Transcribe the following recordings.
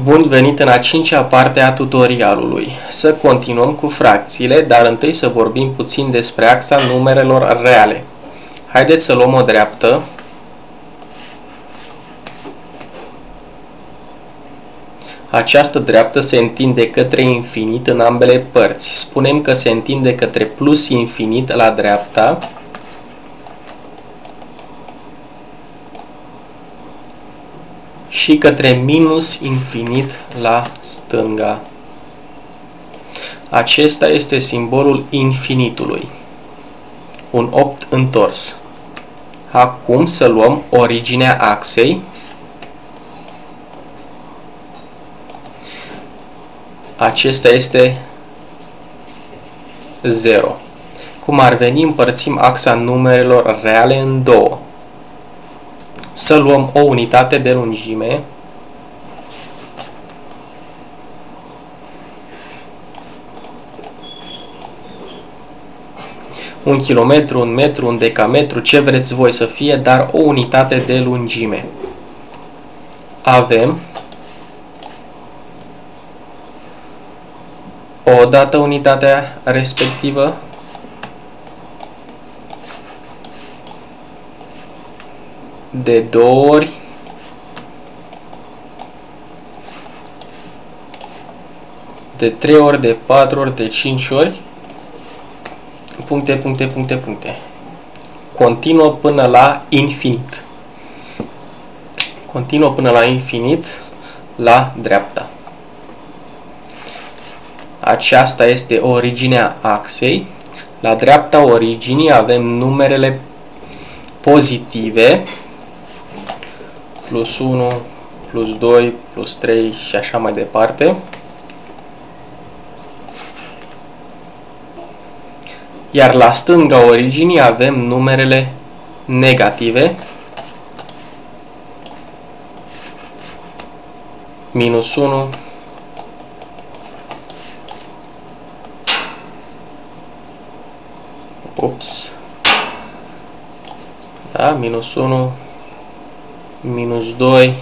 Bun venit în a cincea parte a tutorialului. Să continuăm cu fracțiile, dar întâi să vorbim puțin despre axa numerelor reale. Haideți să luăm o dreaptă. Această dreaptă se întinde către infinit în ambele părți. Spunem că se întinde către plus infinit la dreapta și către minus infinit la stânga. Acesta este simbolul infinitului. Un opt întors. Acum să luăm originea axei. Acesta este 0. Cum ar veni, împărțim axa numerelor reale în două. Să luăm o unitate de lungime. Un kilometru, un metru, un decametru, ce vreți voi să fie, dar o unitate de lungime. Avem odată unitatea respectivă, de două ori, de 3 ori, de 4 ori, de 5 ori, puncte, puncte, puncte, puncte. Continuă până la infinit. Continuă până la infinit la dreapta. Aceasta este originea axei. La dreapta originii avem numerele pozitive, plus 1, plus 2, plus 3 și așa mai departe. Iar la stânga originii avem numerele negative, minus 1, da, minus 1, minus 2,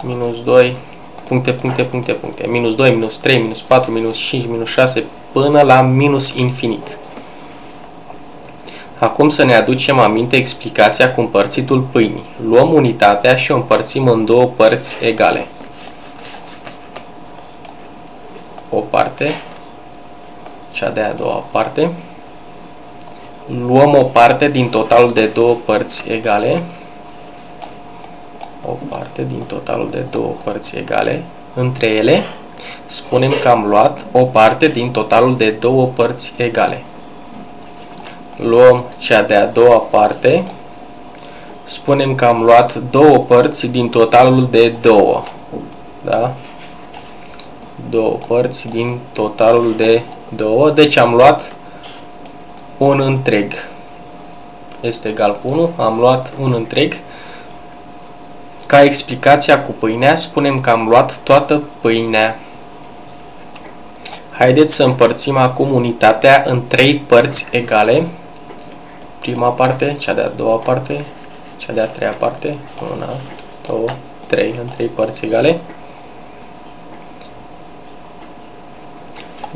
minus 2, puncte, puncte, puncte, puncte, minus 2, minus 3, minus 4, minus 5, minus 6, până la minus infinit. Acum să ne aducem aminte explicația cu împărțitul pâinii. Luăm unitatea și o împărțim în două părți egale. O parte, cea de-a doua parte. Luăm o parte din totalul de două părți egale. O parte din totalul de două părți egale. Între ele spunem că am luat o parte din totalul de două părți egale. Luăm cea de-a doua parte. Spunem că am luat două părți din totalul de două. Da? Două părți din totalul de două. Deci am luat un întreg. Este egal cu 1. Am luat un întreg. Ca explicația cu pâinea, spunem că am luat toată pâinea. Haideți să împărțim acum unitatea în trei părți egale. Prima parte, cea de-a doua parte, cea de-a treia parte. 1, 2, 3, în trei părți egale.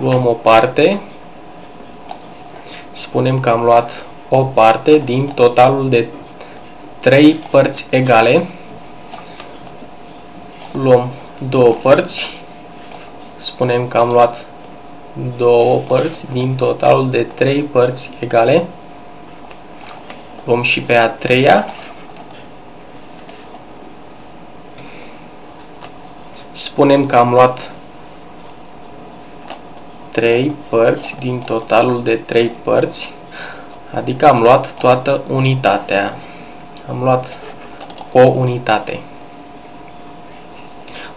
Luăm o parte. Spunem că am luat o parte din totalul de 3 părți egale. Luăm două părți. Spunem că am luat două părți din totalul de 3 părți egale. Luăm și pe a treia. Spunem că am luat 3 părți din totalul de 3 părți, adică am luat toată unitatea. Am luat o unitate.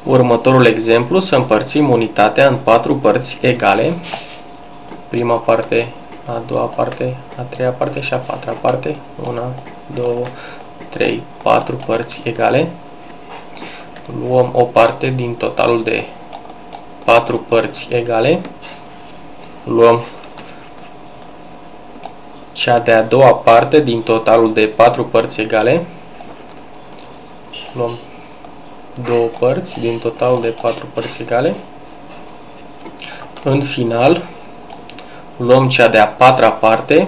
Următorul exemplu, să împărțim unitatea în 4 părți egale. Prima parte, a doua parte, a treia parte și a patra parte. 1, 2, 3, 4 părți egale. Luăm o parte din totalul de 4 părți egale. Luăm cea de-a doua parte din totalul de 4 părți egale. Luăm 2 părți din totalul de 4 părți egale. În final, luăm cea de-a 4-a parte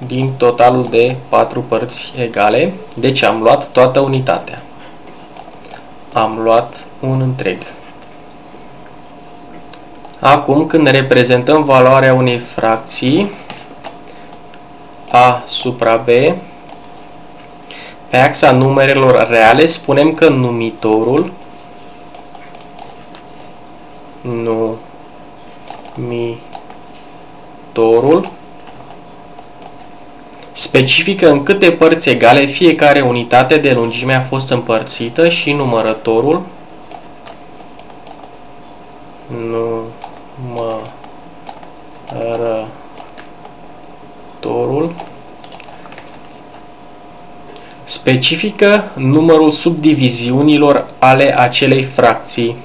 din totalul de 4 părți egale. Deci am luat toată unitatea. Am luat un întreg. Acum, când reprezentăm valoarea unei fracții A supra B, pe axa numerelor reale, spunem că numitorul specifică în câte părți egale fiecare unitate de lungime a fost împărțită și numărătorul specifică numărul subdiviziunilor ale acelei fracții.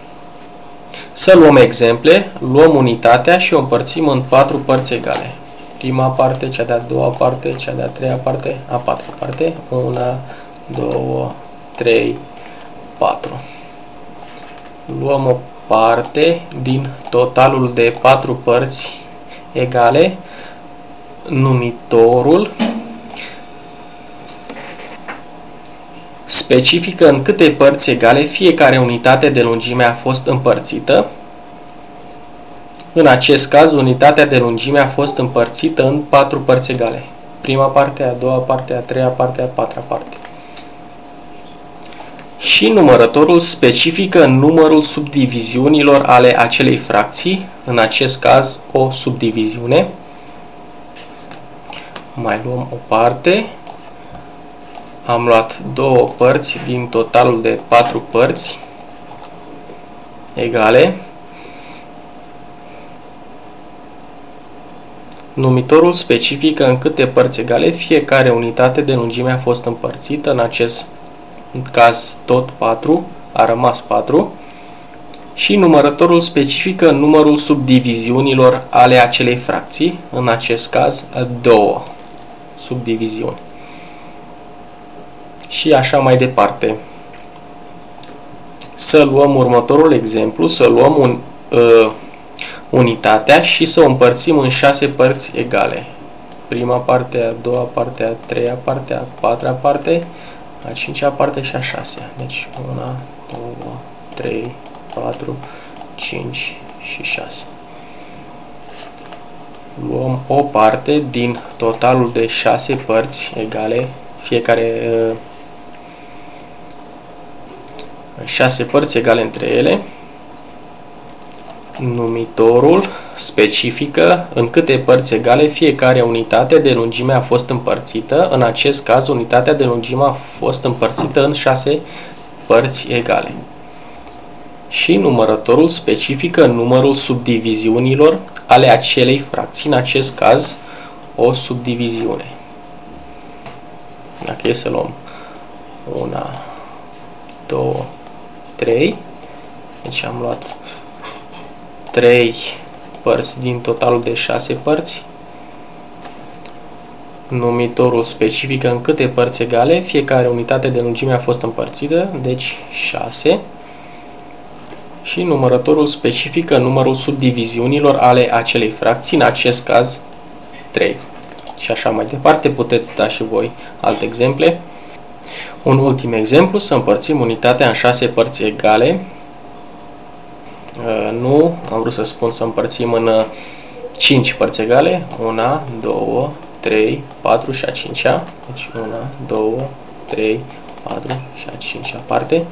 Să luăm exemple, luăm unitatea și o împărțim în 4 părți egale. Prima parte, cea de-a doua parte, cea de-a treia parte, a patra parte. 1, 2, 3, 4. Luăm o parte din totalul de 4 părți egale. Numitorul specifică în câte părți egale fiecare unitate de lungime a fost împărțită. În acest caz, unitatea de lungime a fost împărțită în 4 părți egale. Prima parte, a doua parte, a treia parte, a patra parte. Și numărătorul specifică numărul subdiviziunilor ale acelei fracții, în acest caz o subdiviziune. Mai luăm o parte. Am luat 2 părți din totalul de 4 părți egale. Numitorul specifică în câte părți egale fiecare unitate de lungime a fost împărțită, în acest caz tot 4, a rămas 4. Și numărătorul specifică numărul subdiviziunilor ale acelei fracții, în acest caz 2 subdiviziuni. Și așa mai departe. Să luăm următorul exemplu, să luăm unitatea și să o împărțim în 6 părți egale. Prima parte, a doua parte, a treia parte, a patra parte, a cincea parte și a șasea. Deci 1, 2, 3, 4, 5 și 6. Luăm o parte din totalul de 6 părți egale, fiecare 6 părți egale între ele. Numitorul specifică în câte părți egale fiecare unitate de lungime a fost împărțită. În acest caz, unitatea de lungime a fost împărțită în 6 părți egale. Și numărătorul specifică numărul subdiviziunilor ale acelei fracții, în acest caz o subdiviziune. Dacă e să luăm 1, 2, 3, deci am luat 3 părți din totalul de 6 părți. Numitorul specifică în câte părți egale fiecare unitate de lungime a fost împărțită, deci 6. Și numărătorul specifică numărul subdiviziunilor ale acelei fracții, în acest caz 3. Și așa mai departe, puteți da și voi alte exemple. Un ultim exemplu, să împărțim unitatea în 6 părți egale. Nu, am vrut să spun să împărțim în 5 părți egale. 1, 2, 3, 4 și a 5-a. Deci 1, 2, 3, 4 și a 5-a parte.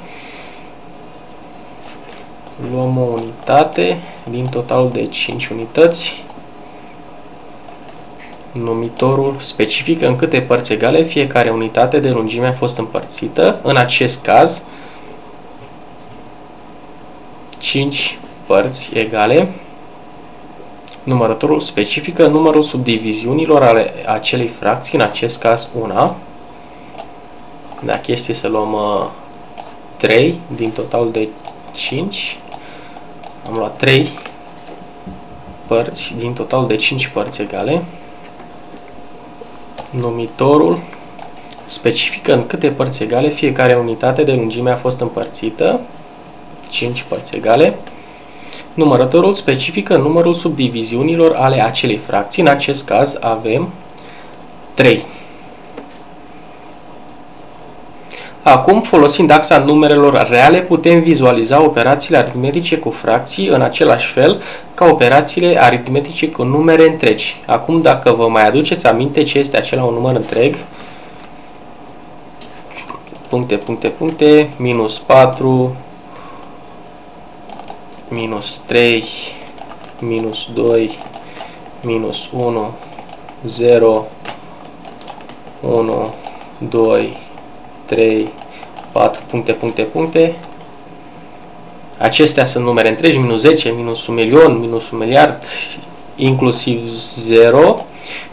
Luăm o unitate din totalul de 5 unități. Numitorul specifică în câte părți egale fiecare unitate de lungime a fost împărțită. În acest caz, 5 părți egale. Numărătorul specifică numărul subdiviziunilor ale acelei fracții, în acest caz 1. Dacă este să luăm 3 din total de 5, am luat 3 părți din total de 5 părți egale. Numitorul specifică în câte părți egale fiecare unitate de lungime a fost împărțită. 5 părți egale. Numărătorul specifică numărul subdiviziunilor ale acelei fracții. În acest caz avem 3. Acum, folosind axa numerelor reale, putem vizualiza operațiile aritmetice cu fracții în același fel ca operațiile aritmetice cu numere întregi. Acum, dacă vă mai aduceți aminte ce este acela un număr întreg, puncte, minus 4, minus 3, minus 2, minus 1, 0, 1, 2, 3, 4, puncte. Acestea sunt numere întregi, minus 10, minus 1 milion, minus 1 miliard, inclusiv 0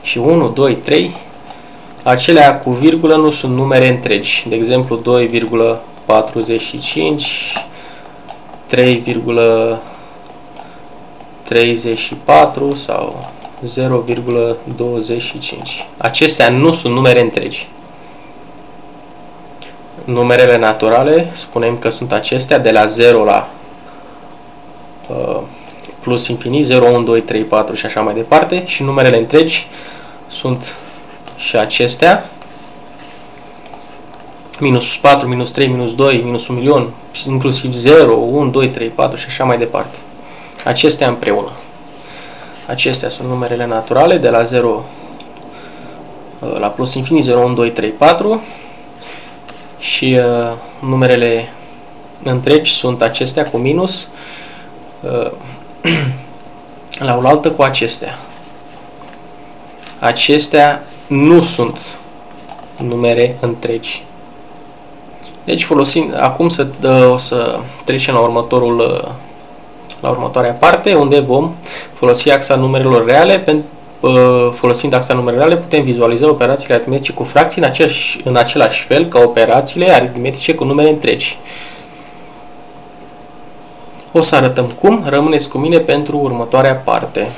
și 1, 2, 3. Acelea cu virgulă nu sunt numere întregi. De exemplu, 2,45, 3,34 sau 0,25. Acestea nu sunt numere întregi. Numerele naturale, spunem că sunt acestea de la 0 la plus infinit, 0, 1, 2, 3, 4 și așa mai departe. Și numerele întregi sunt și acestea, minus 4, minus 3, minus 2, minus 1 milion, inclusiv 0, 1, 2, 3, 4 și așa mai departe. Acestea împreună. Acestea sunt numerele naturale de la 0 la plus infinit, 0, 1, 2, 3, 4. Și numerele întregi sunt acestea cu minus la oaltă cu acestea. Acestea nu sunt numere întregi. Deci folosim acum să trecem la următoarea parte, unde vom folosi axa numerelor reale. Folosind axa numerelor reale putem vizualiza operațiile aritmetice cu fracții în același fel ca operațiile aritmetice cu numere întregi. O să arătăm cum. Rămâneți cu mine pentru următoarea parte.